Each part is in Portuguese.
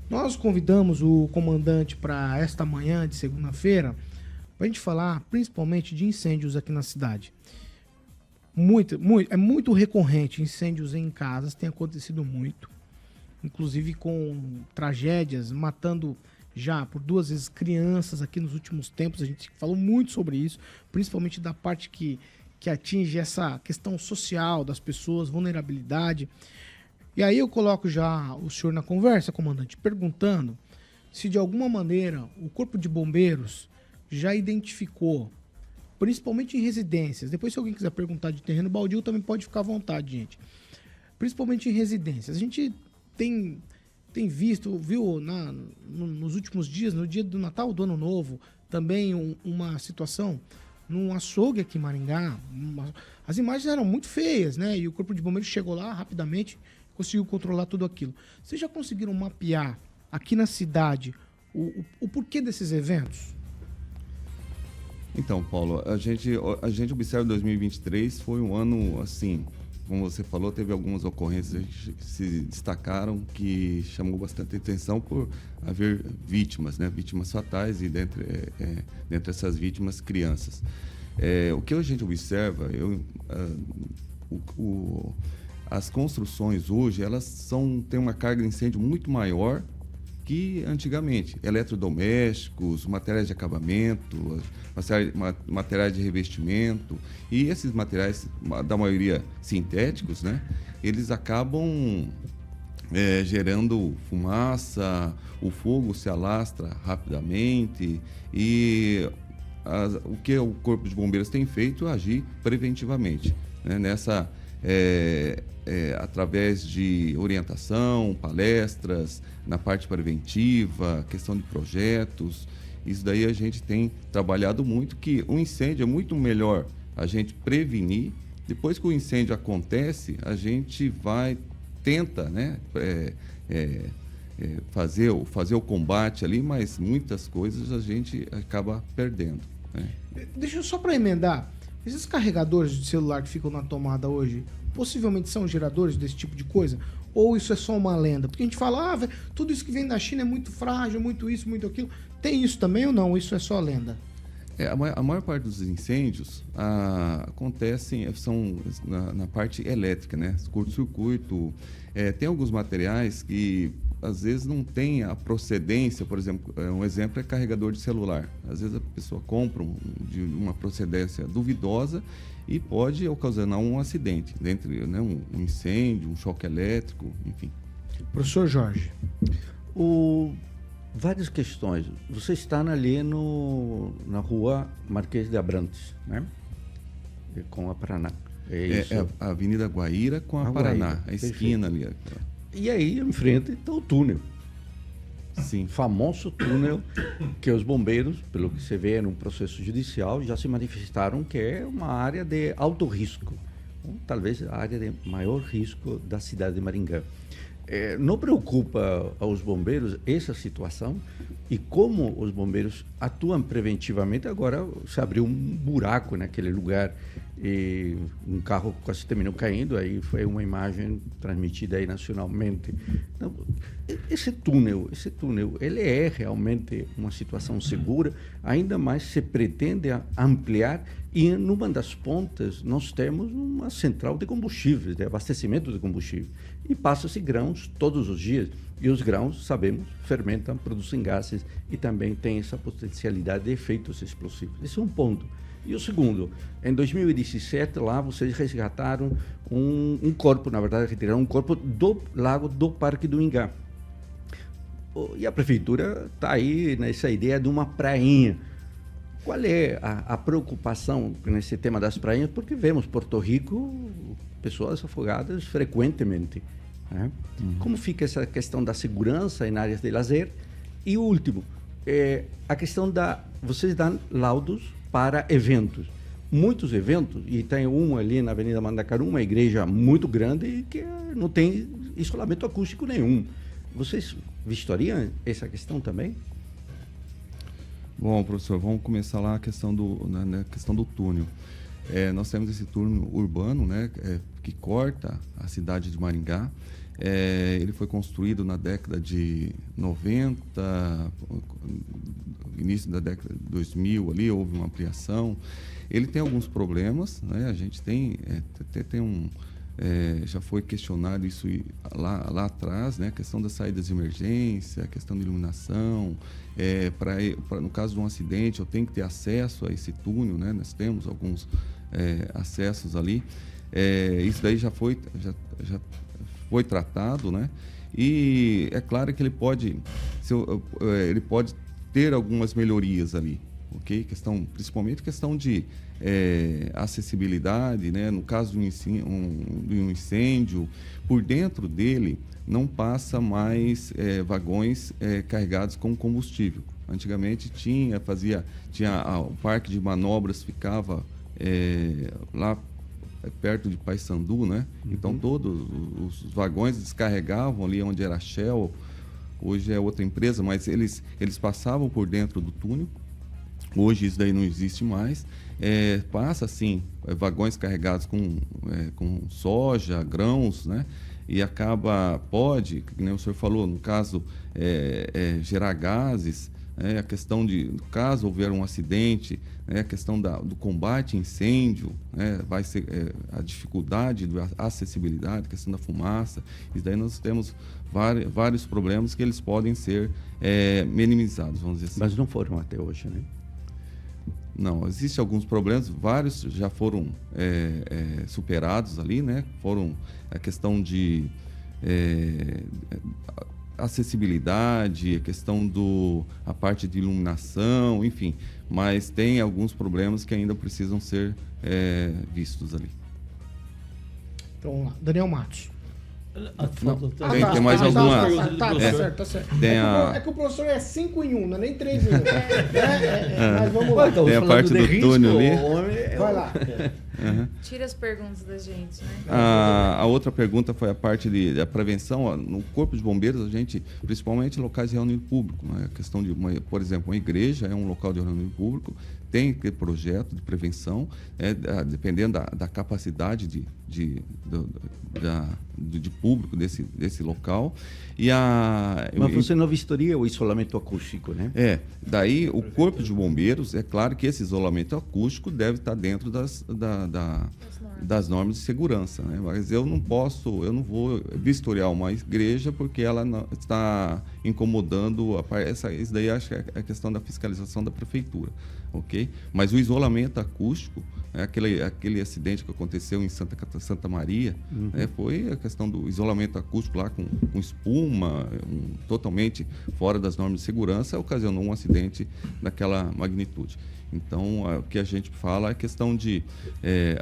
Nós convidamos o comandante para esta manhã de segunda-feira para a gente falar principalmente de incêndios aqui na cidade. É muito recorrente incêndios em casas, tem acontecido muito, inclusive com tragédias, matando já por 2 vezes crianças aqui nos últimos tempos. A gente falou muito sobre isso, principalmente da parte que atinge essa questão social das pessoas, vulnerabilidade. E aí eu coloco já o senhor na conversa, comandante, perguntando se de alguma maneira o Corpo de Bombeiros já identificou, principalmente em residências. Depois, se alguém quiser perguntar de terreno baldio, também pode ficar à vontade, gente. Principalmente em residências. A gente tem viu nos últimos dias, no dia do Natal, do Ano Novo, também uma situação num açougue aqui em Maringá. As imagens eram muito feias, né? E o Corpo de Bombeiros chegou lá rapidamente, conseguiu controlar tudo aquilo. Vocês já conseguiram mapear aqui na cidade o porquê desses eventos? Então, Paulo, a gente observa 2023 foi um ano, assim, como você falou, teve algumas ocorrências que se destacaram, que chamou bastante atenção por haver vítimas, né? Vítimas fatais e dentre essas vítimas, crianças. O que a gente observa, as construções hoje, elas têm uma carga de incêndio muito maior que antigamente. Eletrodomésticos, materiais de acabamento, materiais de revestimento, e esses materiais, da maioria sintéticos, né, eles acabam gerando fumaça, o fogo se alastra rapidamente, e o que o Corpo de Bombeiros tem feito é agir preventivamente, né, através de orientação, palestras, na parte preventiva, questão de projetos. Isso daí a gente tem trabalhado muito, que o incêndio é muito melhor a gente prevenir. Depois que o incêndio acontece, a gente tenta, né, fazer o combate ali, mas muitas coisas a gente acaba perdendo, né? Deixa eu só para emendar. Esses carregadores de celular que ficam na tomada hoje, possivelmente são geradores desse tipo de coisa? Ou isso é só uma lenda? Porque a gente fala, tudo isso que vem da China é muito frágil, muito isso, muito aquilo. Tem isso também ou não? Isso é só lenda? A maior parte dos incêndios acontecem na parte elétrica, né? Curto-circuito. Tem alguns materiais que às vezes não tem a procedência. Por exemplo, um exemplo é carregador de celular. Às vezes a pessoa compra de uma procedência duvidosa e pode ocasionar um acidente, né, um incêndio, um choque elétrico, enfim. Professor Jorge. Várias questões. Você está ali na rua Marquês de Abrantes, né? Com a Paraná. É a Avenida Guaíra com a Paraná, Guaíra, a esquina ali. E aí, em frente, está o túnel. Sim. Famoso túnel que os bombeiros, pelo que você vê no processo judicial, já se manifestaram que é uma área de alto risco. Talvez a área de maior risco da cidade de Maringá. Não preocupa aos bombeiros essa situação e como os bombeiros atuam preventivamente. Agora se abriu um buraco naquele lugar e um carro quase terminou caindo, aí foi uma imagem transmitida aí nacionalmente. Então, esse túnel, ele é realmente uma situação segura, ainda mais se pretende ampliar, e numa das pontas nós temos uma central de combustíveis, de abastecimento de combustível, e passa-se grãos todos os dias, e os grãos, sabemos, fermentam, produzem gases e também tem essa potencialidade de efeitos explosivos. Esse é um ponto. E o segundo, em 2017, lá vocês resgataram um corpo, na verdade, retiraram um corpo do lago do Parque do Ingá. E a prefeitura está aí nessa ideia de uma prainha. Qual é a preocupação nesse tema das prainhas? Porque vemos Porto Rico, pessoas afogadas frequentemente, né? Como fica essa questão da segurança em áreas de lazer? E o último, a questão vocês dão laudos para eventos. Muitos eventos, e tem um ali na Avenida Mandacaru, uma igreja muito grande e que não tem isolamento acústico nenhum. Vocês vistoriam essa questão também? Bom, professor, vamos começar lá na questão do túnel. Nós temos esse túnel urbano, né, que corta a cidade de Maringá. Ele foi construído na década de 90, início da década de 2000, ali houve uma ampliação. Ele tem alguns problemas, né? A gente tem já foi questionado isso lá atrás, né? A questão das saídas de emergência, a questão da iluminação. No caso de um acidente, eu tenho que ter acesso a esse túnel, né? Nós temos alguns acessos ali. Isso daí já foi tratado, né? E é claro que ele pode ter algumas melhorias ali, ok? Principalmente questão de acessibilidade, né? No caso de um incêndio, por dentro dele não passa mais vagões carregados com combustível. Antigamente tinha o parque de manobras ficava lá perto de Paissandu, né? Então todos os vagões descarregavam ali onde era a Shell, hoje é outra empresa, mas eles passavam por dentro do túnel. Hoje isso daí não existe mais. Passa assim vagões carregados com soja, grãos, né? E pode, como o senhor falou, no caso gerar gases. A questão de, caso houver um acidente, a questão do combate a incêndio, vai ser a dificuldade da acessibilidade, a questão da fumaça. Isso daí nós temos vários problemas que eles podem ser minimizados, vamos dizer assim. Mas não foram até hoje, né? Não, existem alguns problemas, vários já foram superados ali, né? Foram a questão de acessibilidade, a questão a parte de iluminação, enfim, mas tem alguns problemas que ainda precisam ser vistos ali. Então vamos lá, Daniel Matos. Tem mais alguma? Tá certo. É que o professor é 5 em 1, não é nem 3 em 1. Mas vamos lá. Tem a parte do túnel ali. Vai lá. Tira as perguntas da gente, né? A outra pergunta foi a parte da prevenção. No Corpo de Bombeiros, a gente, principalmente locais de reunião público, né? A questão de, por exemplo, uma igreja é um local de reunião público, tem que ter projeto de prevenção, dependendo da capacidade de público desse local. Mas você não vistoria o isolamento acústico, né? Daí o Corpo de Bombeiros, é claro que esse isolamento acústico deve estar dentro das normas de segurança, né? Mas eu não vou vistoriar uma igreja porque ela está incomodando isso daí acho que é a questão da fiscalização da prefeitura, ok? Mas o isolamento acústico, aquele acidente que aconteceu em Santa Maria, foi a questão do isolamento acústico lá com espuma, totalmente fora das normas de segurança, ocasionou um acidente daquela magnitude. Então, o que a gente fala é a questão de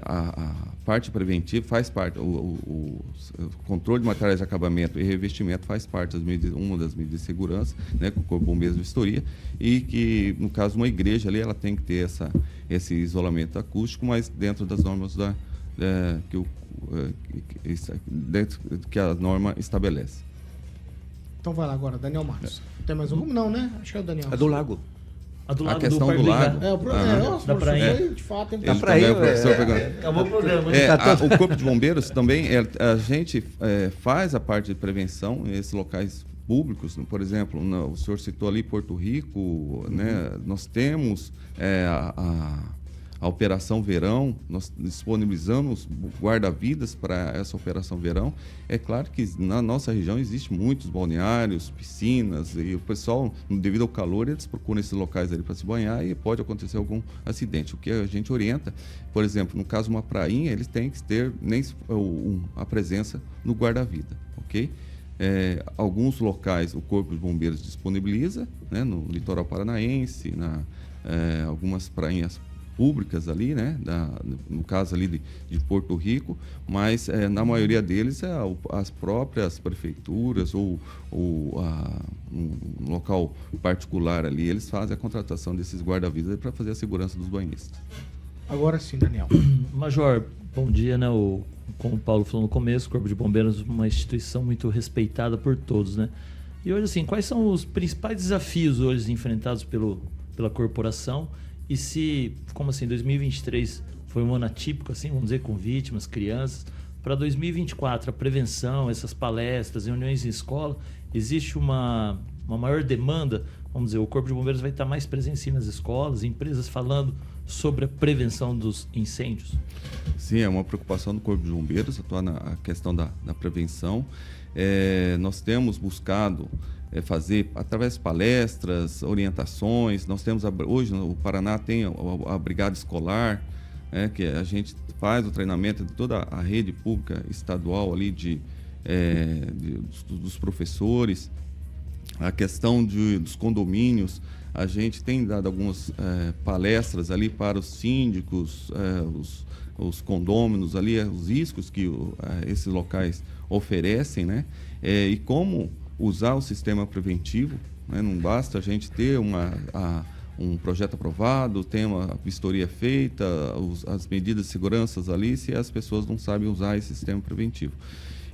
a parte preventiva faz parte, o controle de materiais de acabamento e revestimento faz parte uma das medidas de segurança, né, com o Corpo de Bombeiros de Vistoria, e que, no caso, uma igreja ali, ela tem que ter esse isolamento acústico, mas dentro das normas que a norma estabelece. Então vai lá agora, Daniel Matos. Tem mais algum? Não, né? Acho que é o Daniel. A do lago. A questão do lago. Da praia. De fato, da praia. Acabou o programa. O Corpo de Bombeiros também, a gente faz a parte de prevenção nesses locais públicos. Por exemplo, o senhor citou ali Porto Rico, né? Nós temos a Operação Verão, nós disponibilizamos guarda-vidas para essa Operação Verão. É claro que na nossa região existem muitos balneários, piscinas, e o pessoal, devido ao calor, eles procuram esses locais ali para se banhar e pode acontecer algum acidente. O que a gente orienta, por exemplo, no caso de uma prainha, eles têm que ter a presença no guarda-vida, ok? Alguns locais o Corpo de Bombeiros disponibiliza, né, no litoral paranaense, algumas prainhas públicas ali, né, no caso ali de Porto Rico, mas na maioria deles as próprias prefeituras ou um local particular ali, eles fazem a contratação desses guarda-vidas para fazer a segurança dos banhistas. Agora sim, Daniel. Major, bom dia, né? Como o Paulo falou no começo, o Corpo de Bombeiros é uma instituição muito respeitada por todos, né? E hoje, assim, quais são os principais desafios hoje enfrentados pela corporação? E se, como assim, 2023 foi um ano atípico, assim, vamos dizer, com vítimas, crianças, para 2024, a prevenção, essas palestras, reuniões em escola, existe uma maior demanda? Vamos dizer, o Corpo de Bombeiros vai estar mais presente nas escolas, empresas falando sobre a prevenção dos incêndios? Sim, é uma preocupação do Corpo de Bombeiros, atuar na questão da prevenção. Nós temos buscado fazer, através de palestras, orientações. Nós temos, hoje o Paraná tem a Brigada Escolar, que a gente faz o treinamento de toda a rede pública estadual ali dos professores. A questão dos condomínios, a gente tem dado algumas palestras ali para os síndicos, os condôminos ali, os riscos que esses locais oferecem, né? E como usar o sistema preventivo, né? Não basta a gente ter um projeto aprovado, ter uma vistoria feita, as medidas de segurança ali, se as pessoas não sabem usar esse sistema preventivo.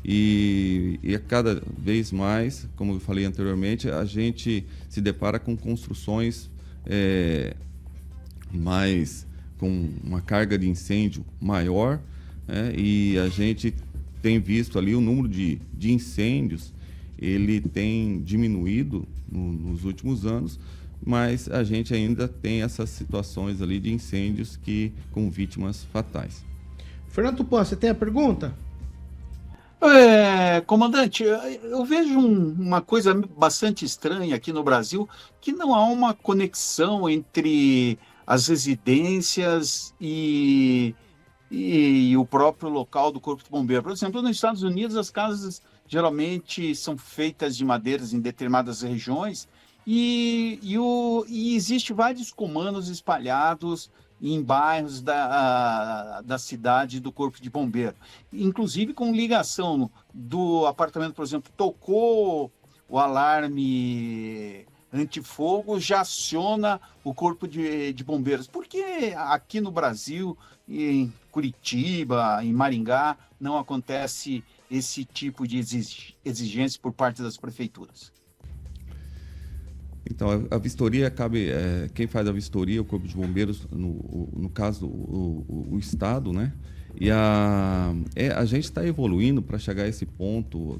E a cada vez mais, como eu falei anteriormente, a gente se depara com construções com uma carga de incêndio maior, e a gente tem visto ali o número de incêndios, ele tem diminuído nos últimos anos, mas a gente ainda tem essas situações ali de incêndios com vítimas fatais. Fernando Tupã, você tem a pergunta? Comandante, eu vejo uma coisa bastante estranha aqui no Brasil, que não há uma conexão entre as residências e o próprio local do Corpo de Bombeiro. Por exemplo, nos Estados Unidos, as casas geralmente são feitas de madeiras em determinadas regiões e existe vários comandos espalhados em bairros da cidade do Corpo de Bombeiro, inclusive com ligação do apartamento, por exemplo, tocou o alarme antifogo, já aciona o Corpo de Bombeiros. Por que aqui no Brasil, em Curitiba, em Maringá, não acontece esse tipo de exigência por parte das prefeituras? Então, a vistoria cabe... quem faz a vistoria é o Corpo de Bombeiros, no caso, o Estado, né? E a gente está evoluindo para chegar a esse ponto,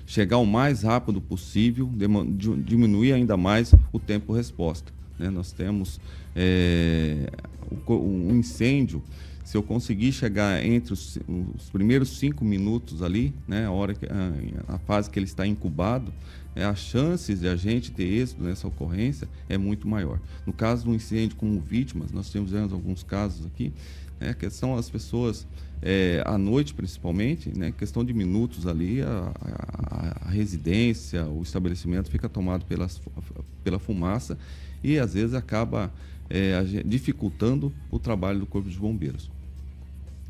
chegar o mais rápido possível, diminuir ainda mais o tempo-resposta, né? Nós temos um incêndio, se eu conseguir chegar entre os primeiros 5 minutos ali, né, a fase que ele está incubado, as chances de a gente ter êxito nessa ocorrência é muito maior. No caso do incêndio com vítimas, nós temos alguns casos aqui, a questão das pessoas, à noite principalmente, né, questão de minutos ali, a residência, o estabelecimento fica tomado pela fumaça e às vezes acaba dificultando o trabalho do Corpo de Bombeiros.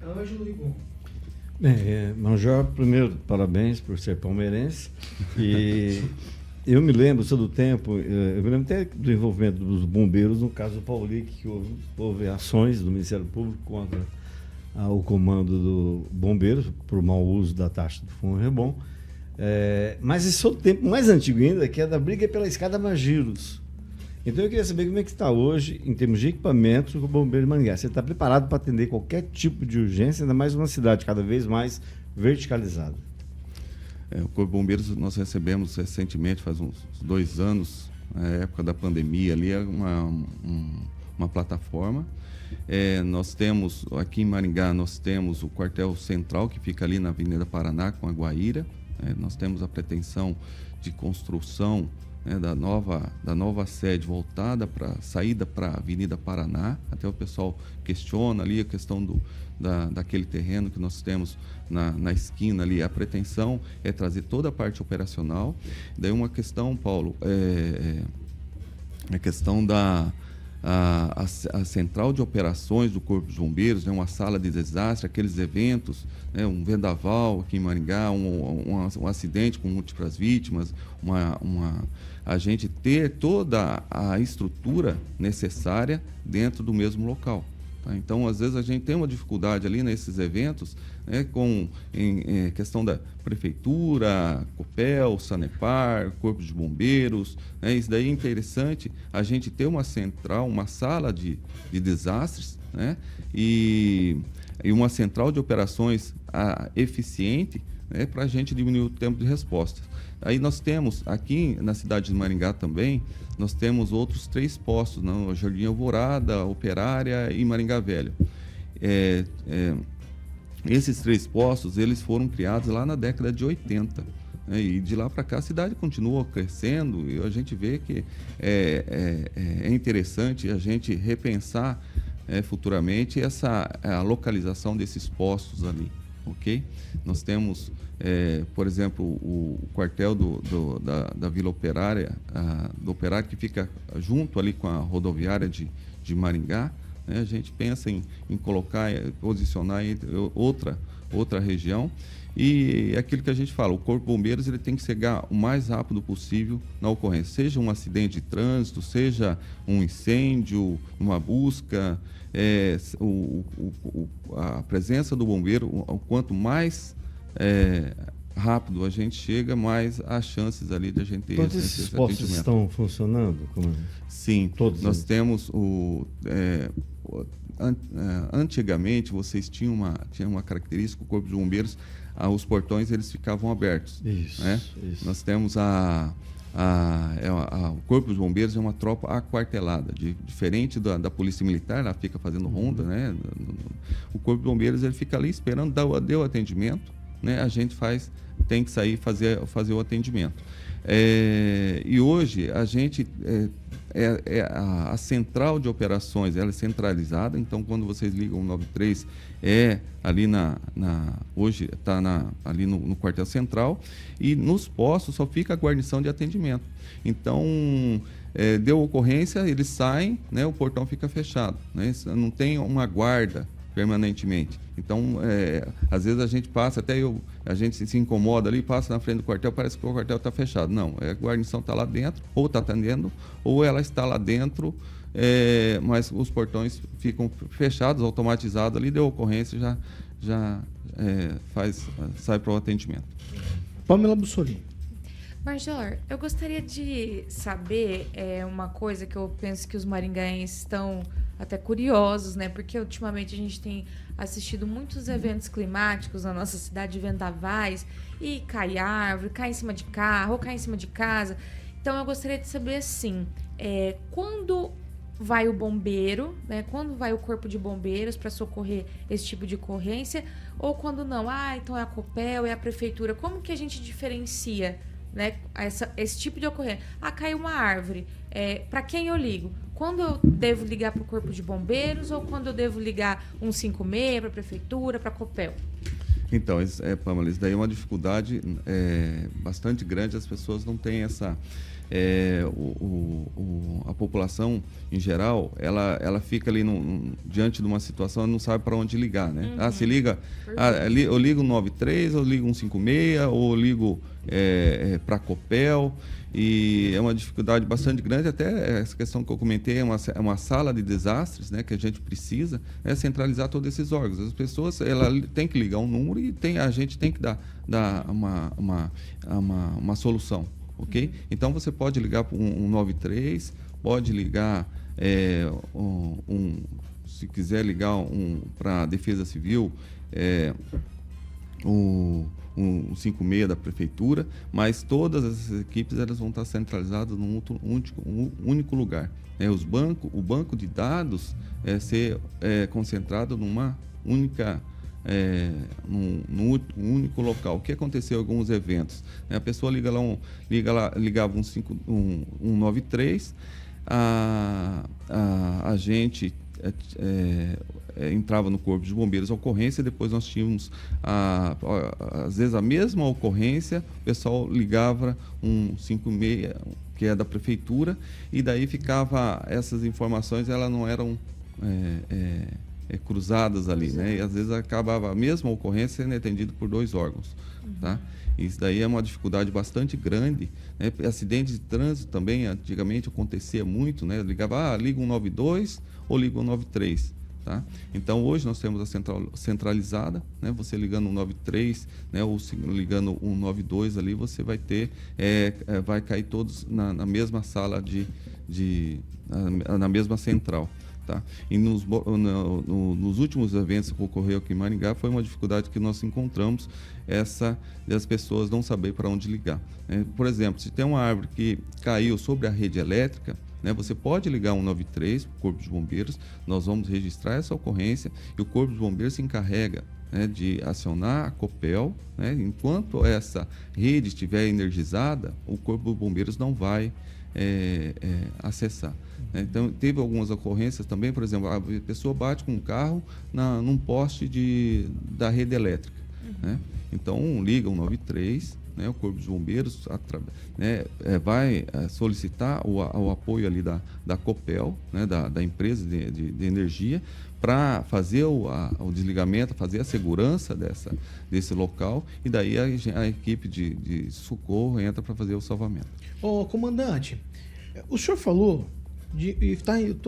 Ângelo Igon. Major, primeiro, parabéns por ser palmeirense. E eu me lembro, todo o tempo, eu me lembro até do envolvimento dos bombeiros, no caso do Paulic, que houve ações do Ministério Público contra o comando do Bombeiros, por mau uso da taxa do fundo rebom. Mas esse é o tempo mais antigo ainda, que é da briga pela escada Magiros. Então eu queria saber como é que está hoje, em termos de equipamentos, o Bombeiro de Maringá. Você está preparado para atender qualquer tipo de urgência, ainda mais uma cidade cada vez mais verticalizada? O Corpo de Bombeiros nós recebemos recentemente, faz uns 2 anos, na época da pandemia, ali uma plataforma. Nós temos, aqui em Maringá, nós temos o quartel central, que fica ali na Avenida Paraná, com a Guaíra. Nós temos a pretensão de construção da nova sede voltada para saída para a Avenida Paraná. Até o pessoal questiona ali a questão daquele terreno que nós temos na esquina ali. A pretensão é trazer toda a parte operacional. Daí uma questão, Paulo, a questão a central de operações do Corpo de Bombeiros, né, uma sala de desastre, aqueles eventos, né, um vendaval aqui em Maringá, um acidente com múltiplas vítimas, a gente ter toda a estrutura necessária dentro do mesmo local. Tá? Então, às vezes, a gente tem uma dificuldade ali nesses eventos, né, em questão da Prefeitura, COPEL, Sanepar, Corpo de Bombeiros, né? Isso daí é interessante, a gente ter uma central, uma sala de desastres, né? E e uma central de operações eficiente, né, para a gente diminuir o tempo de resposta. Aí nós temos, aqui na cidade de Maringá também, nós temos outros 3 postos, no Jardim Alvorada, Operária e Maringá Velho. Esses 3 postos, eles foram criados lá na década de 80. Né, e de lá para cá a cidade continua crescendo e a gente vê que é interessante a gente repensar futuramente a localização desses postos ali. Ok? Nós temos, por exemplo, o quartel da Vila Operária, do Operário, que fica junto ali com a rodoviária de Maringá. Né? A gente pensa em colocar, posicionar entre outra região. E aquilo que a gente fala, o Corpo de Bombeiros ele tem que chegar o mais rápido possível na ocorrência, seja um acidente de trânsito, seja um incêndio, uma busca, a presença do bombeiro, o quanto mais rápido a gente chega, mais as chances ali de a gente ter todos esses postos estão funcionando? Sim, todos nós eles. Temos antigamente vocês tinham uma característica, o Corpo de Bombeiros, os portões eles ficavam abertos. Isso, né? isso. Nós temos o Corpo de Bombeiros é uma tropa aquartelada, diferente da Polícia Militar, ela fica fazendo ronda, né? O Corpo de Bombeiros ele fica ali esperando, deu atendimento, né? A gente tem que sair fazer o atendimento. E hoje a gente a central de operações ela é centralizada, então quando vocês ligam o 93 ali hoje está ali no quartel central, e nos postos só fica a guarnição de atendimento. Então deu ocorrência, eles saem, né, o portão fica fechado, né, não tem uma guarda permanentemente. Então, às vezes a gente passa, a gente se incomoda ali, passa na frente do quartel, parece que o quartel está fechado. Não, a guarnição está lá dentro, ou está atendendo, ou ela está lá dentro, mas os portões ficam fechados, automatizados ali, deu ocorrência, já sai para o atendimento. Pamela Bussolini. Major, eu gostaria de saber uma coisa que eu penso que os maringaenses estão até curiosos, né? Porque ultimamente a gente tem assistido muitos eventos climáticos na nossa cidade, vendavais, e cai árvore, cai em cima de carro, ou cai em cima de casa. Então eu gostaria de saber assim, quando vai o bombeiro, né? Quando vai o corpo de bombeiros para socorrer esse tipo de ocorrência, ou quando não? Então é a Copel, é a prefeitura. Como que a gente diferencia, né, esse tipo de ocorrência? Caiu uma árvore. Para quem eu ligo? Quando eu devo ligar para o Corpo de Bombeiros ou quando eu devo ligar 156 para a Prefeitura, para a Copel? Então, Pamela, isso daí é uma dificuldade bastante grande, as pessoas não têm essa... a população, em geral, ela fica ali diante de uma situação e não sabe para onde ligar, né? Uhum. Se liga... eu ligo 93, ou ligo 156, ou ligo para a Copel, e é uma dificuldade bastante grande. Até essa questão que eu comentei, é uma sala de desastres, né, que a gente precisa centralizar todos esses órgãos. As pessoas têm que ligar um número e a gente tem que dar uma solução. Ok? Então você pode ligar para um 93, pode ligar se quiser ligar para a Defesa Civil, um 56 da Prefeitura, mas todas essas equipes elas vão estar centralizadas num único lugar. O banco de dados ser concentrado numa única num único local. O que aconteceu em alguns eventos? A pessoa ligava um 93, a gente entrava no Corpo de Bombeiros a ocorrência, depois nós tínhamos às vezes a mesma ocorrência, o pessoal ligava um 56, que é da Prefeitura, e daí ficava, essas informações elas não eram cruzadas ali, né? E às vezes acabava a mesma ocorrência sendo atendida por 2 órgãos, tá? Isso daí é uma dificuldade bastante grande, né? Acidentes de trânsito também, antigamente acontecia muito, né? Ligava, liga 192 ou liga 193, tá? Então hoje nós temos a central centralizada, né? Você ligando 193, né? Ou ligando 192 ali, você vai ter, vai cair todos na mesma sala na mesma central. Tá? E nos últimos eventos que ocorreu aqui em Maringá, foi uma dificuldade que nós encontramos, essa das pessoas não saber para onde ligar. Né? Por exemplo, se tem uma árvore que caiu sobre a rede elétrica, né, você pode ligar 193 para o Corpo de Bombeiros, nós vamos registrar essa ocorrência e o Corpo de Bombeiros se encarrega, né, de acionar a Copel, né, enquanto essa rede estiver energizada, o Corpo de Bombeiros não vai acessar. Né? Então, teve algumas ocorrências também, por exemplo, a pessoa bate com um carro num poste da rede elétrica. Né? Então, liga 193, né, o Corpo de Bombeiros vai solicitar o apoio ali da Copel, né, da empresa de energia, para fazer o desligamento, fazer a segurança desse local, e daí a equipe de socorro entra para fazer o salvamento. Ô, comandante, o senhor falou,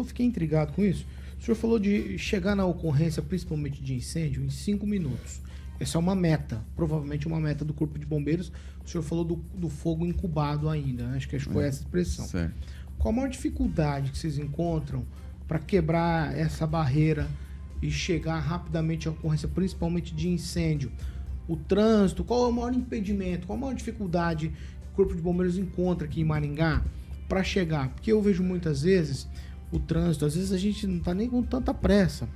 fiquei intrigado com isso, o senhor falou de chegar na ocorrência, principalmente de incêndio, em 5 minutos. Essa é uma meta, provavelmente uma meta do Corpo de Bombeiros. O senhor falou do fogo incubado ainda, né? Acho que foi essa expressão. Certo. Qual a maior dificuldade que vocês encontram para quebrar essa barreira e chegar rapidamente à ocorrência, principalmente de incêndio? O trânsito, qual é o maior impedimento, qual a maior dificuldade que o Corpo de Bombeiros encontra aqui em Maringá para chegar? Porque eu vejo muitas vezes o trânsito, às vezes a gente não está nem com tanta pressa.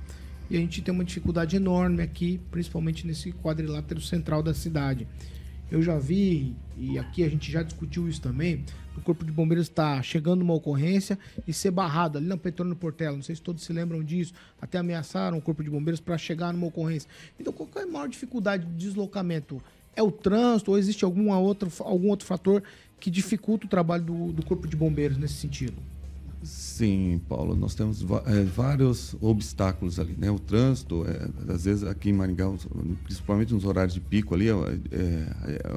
E a gente tem uma dificuldade enorme aqui, principalmente nesse quadrilátero central da cidade. Eu já vi, e aqui a gente já discutiu isso também, o Corpo de Bombeiros está chegando uma ocorrência e ser barrado ali na Petrônio Portela. Não sei se todos se lembram disso. Até ameaçaram o Corpo de Bombeiros para chegar numa ocorrência. Então, qual é a maior dificuldade de deslocamento? É o trânsito ou existe algum outro fator que dificulta o trabalho do Corpo de Bombeiros nesse sentido? Sim, Paulo, nós temos vários obstáculos ali, né? O trânsito, às vezes aqui em Maringá, principalmente nos horários de pico ali,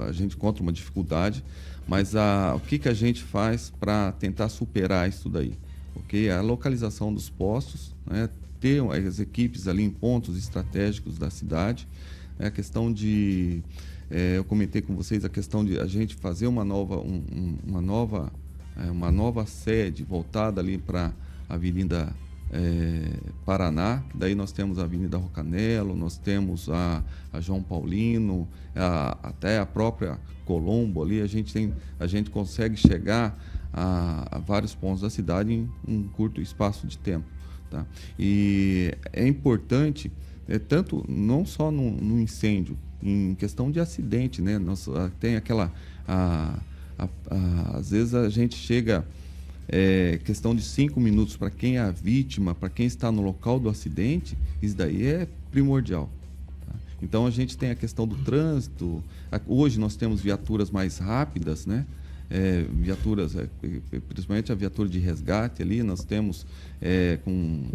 a gente encontra uma dificuldade, mas o que a gente faz para tentar superar isso daí? Okay? A localização dos postos, né? Ter as equipes ali em pontos estratégicos da cidade, a questão de, eu comentei com vocês a questão de a gente fazer uma nova sede voltada ali para a Avenida Paraná, daí nós temos a Avenida Rocanelo, nós temos a João Paulino, até a própria Colombo ali, a gente consegue chegar a vários pontos da cidade em um curto espaço de tempo. Tá? E é importante, tanto não só no incêndio, em questão de acidente, né? Tem aquela... às vezes a gente chega, questão de 5 minutos para quem é a vítima, para quem está no local do acidente, isso daí é primordial. Tá? Então a gente tem a questão do trânsito, hoje nós temos viaturas mais rápidas, né? Viaturas, principalmente a viatura de resgate ali, nós temos com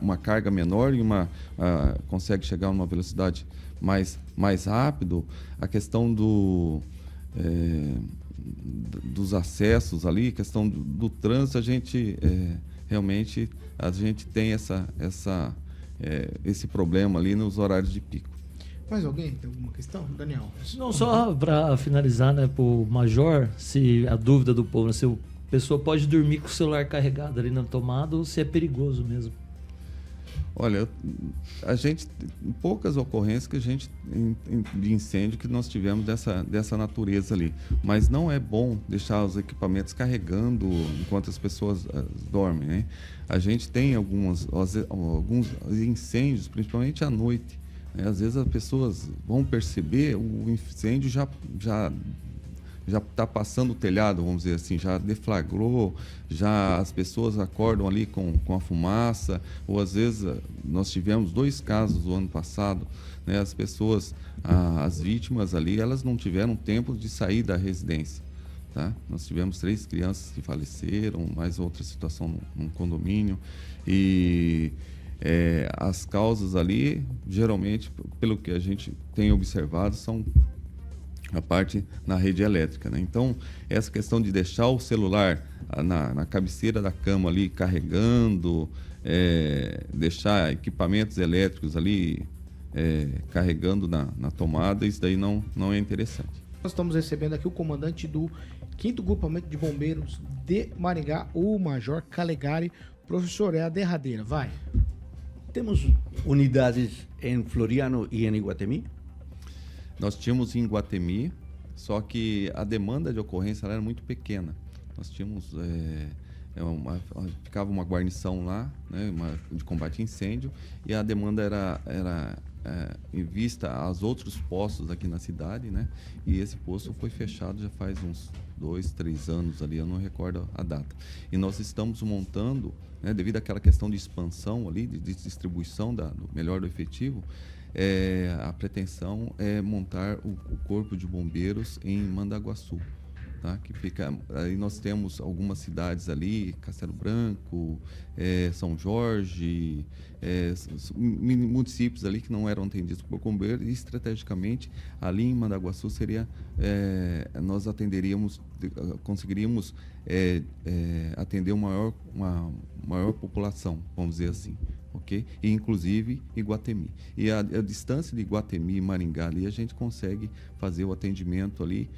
uma carga menor e consegue chegar a uma velocidade mais rápido. A questão dos acessos ali, questão do trânsito, a gente realmente tem esse problema ali nos horários de pico. Mais alguém tem alguma questão, Daniel? Não, só para finalizar, né, pro Major, se a dúvida do povo, né, se a pessoa pode dormir com o celular carregado ali na tomada ou se é perigoso mesmo. Olha, poucas ocorrências que de incêndio que nós tivemos dessa natureza ali, mas não é bom deixar os equipamentos carregando enquanto as pessoas dormem, né? A gente tem alguns incêndios, principalmente à noite, né? Às vezes as pessoas vão perceber o incêndio já está passando o telhado, vamos dizer assim, já deflagrou, já as pessoas acordam ali com a fumaça, ou às vezes nós tivemos 2 casos do ano passado, né, as pessoas, as vítimas ali, elas não tiveram tempo de sair da residência. Tá? Nós tivemos 3 crianças que faleceram, mais outra situação num condomínio, e as causas ali, geralmente, pelo que a gente tem observado, são a parte na rede elétrica, né? Então, essa questão de deixar o celular na cabeceira da cama ali carregando, deixar equipamentos elétricos ali carregando na tomada, isso daí não é interessante. Nós estamos recebendo aqui o comandante do 5º Grupamento de Bombeiros de Maringá, o Major Calegari, Professor, é a derradeira, vai. Temos unidades em Floriano e em Iguatemi? Nós tínhamos em Iguatemi, só que a demanda de ocorrência ela era muito pequena. Nós tínhamos, ficava uma guarnição lá, né, de combate a incêndio, e a demanda era em vista aos outros postos aqui na cidade, né? E esse posto foi fechado já faz uns 2, 3 anos ali, eu não recordo a data. E nós estamos montando, né, devido àquela questão de expansão ali, de distribuição do efetivo, a pretensão é montar o Corpo de Bombeiros em Mandaguaçu. Tá? Que fica, aí nós temos algumas cidades ali, Castelo Branco, São Jorge, municípios ali que não eram atendidos por bombeiros, e estrategicamente ali em Mandaguaçu seria, nós conseguiríamos atender uma maior população, vamos dizer assim. Okay? E inclusive Iguatemi. E a distância de Iguatemi e Maringá ali, a gente consegue fazer o atendimento ali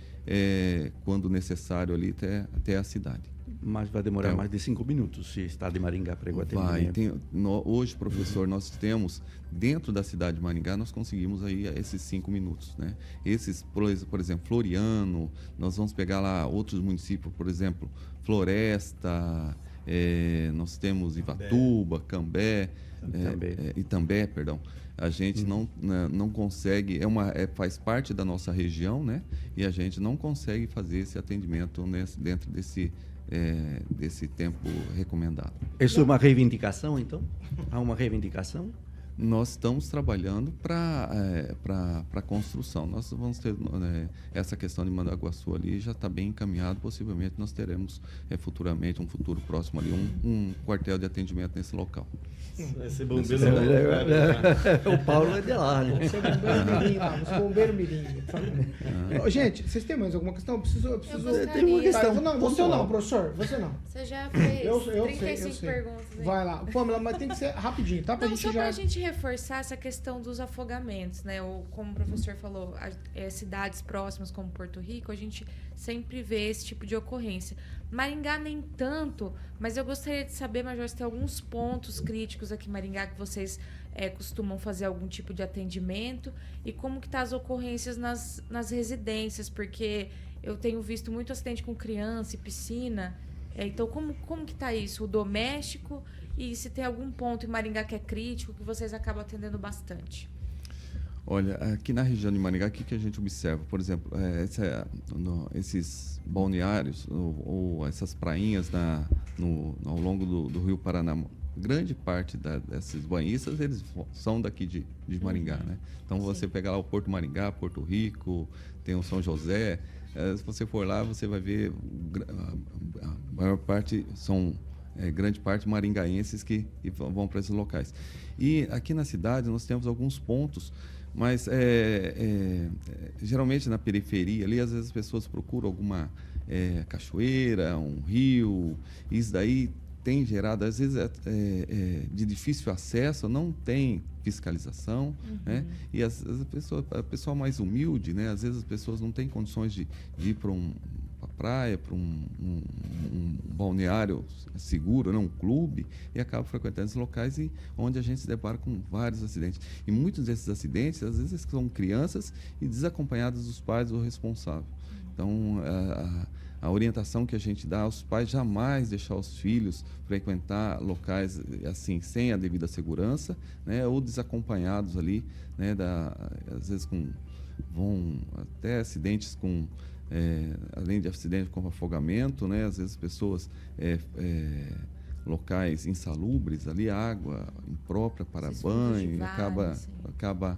quando necessário ali até a cidade. Mas vai demorar mais de 5 minutos se está de Maringá para Iguatemi. Hoje, professor, nós temos dentro da cidade de Maringá, nós conseguimos aí esses 5 minutos, né? Esses, por exemplo, Floriano, nós vamos pegar lá outros municípios, por exemplo, Floresta, nós temos Ivatuba, Cambé, Itambé, perdão. A gente não consegue, faz parte da nossa região, né? E a gente não consegue fazer esse atendimento dentro desse tempo recomendado. Isso é uma reivindicação, então? Há uma reivindicação? Nós estamos trabalhando para a construção. Nós vamos ter essa questão de Mandaguaçu ali, já está bem encaminhado. Possivelmente nós teremos futuramente, um futuro próximo ali, um quartel de atendimento nesse local. Vai ser bombeiro. O Paulo é de lá, né? Você é bombeiro mirim lá, os bombeiros mirim. Gente, vocês têm mais alguma questão? Eu preciso... Tem uma questão. Não, você não, professor. Você não. Você já fez eu 35 sei. perguntas. Aí. Vai lá. Pamela, mas tem que ser rapidinho, tá? Não, só pra gente reforçar essa questão dos afogamentos, né? Ou, como o professor falou, cidades próximas como Porto Rico, a gente sempre vê esse tipo de ocorrência. Maringá nem tanto, mas eu gostaria de saber, Major, se tem alguns pontos críticos aqui em Maringá que vocês costumam fazer algum tipo de atendimento e como que tá as ocorrências nas residências, porque eu tenho visto muito acidente com criança e piscina. Então, como que tá isso? O doméstico e se tem algum ponto em Maringá que é crítico, que vocês acabam atendendo bastante? Olha, aqui na região de Maringá, o que a gente observa? Por exemplo, esses balneários ou essas prainhas ao longo do Rio Paraná, grande parte desses banhistas, eles são daqui de Maringá, né? Então, você pega lá o Porto Maringá, Porto Rico, tem o São José. Se você for lá, você vai ver a maior parte grande parte maringaenses que vão para esses locais. E aqui na cidade nós temos alguns pontos, mas geralmente na periferia ali, às vezes as pessoas procuram alguma cachoeira, um rio, isso daí tem gerado, às vezes de difícil acesso, não tem fiscalização, né? E a pessoa mais humilde, né? Às vezes as pessoas não têm condições de ir para a praia, para um balneário seguro, né? Um clube, e acabam frequentando esses locais onde a gente se depara com vários acidentes. E muitos desses acidentes, às vezes, são crianças e desacompanhadas dos pais ou responsável. Então, a orientação que a gente dá aos pais, jamais deixar os filhos frequentar locais assim sem a devida segurança, né, ou desacompanhados ali, né, às vezes vão até acidentes além de acidentes com afogamento, né, às vezes pessoas locais insalubres ali, água imprópria para banho, acaba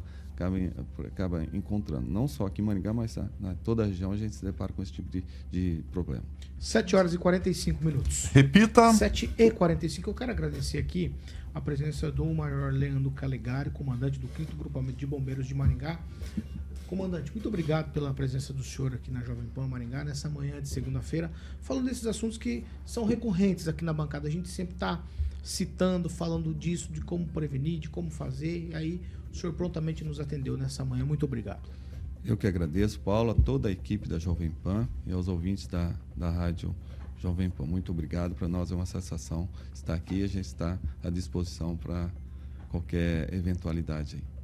encontrando. Não só aqui em Maringá, mas na toda a região a gente se depara com esse tipo de problema. 7h45. Repita. 7h45. Eu quero agradecer aqui a presença do Major Leandro Calegari, comandante do 5º Grupamento de Bombeiros de Maringá. Comandante, muito obrigado pela presença do senhor aqui na Jovem Pan Maringá, nessa manhã de segunda-feira, falando desses assuntos que são recorrentes aqui na bancada. A gente sempre está citando, falando disso, de como prevenir, de como fazer, e aí o senhor prontamente nos atendeu nessa manhã. Muito obrigado. Eu que agradeço, Paulo, a toda a equipe da Jovem Pan e aos ouvintes da Rádio Jovem Pan, muito obrigado. Para nós é uma satisfação estar aqui. A gente está à disposição para qualquer eventualidade aí.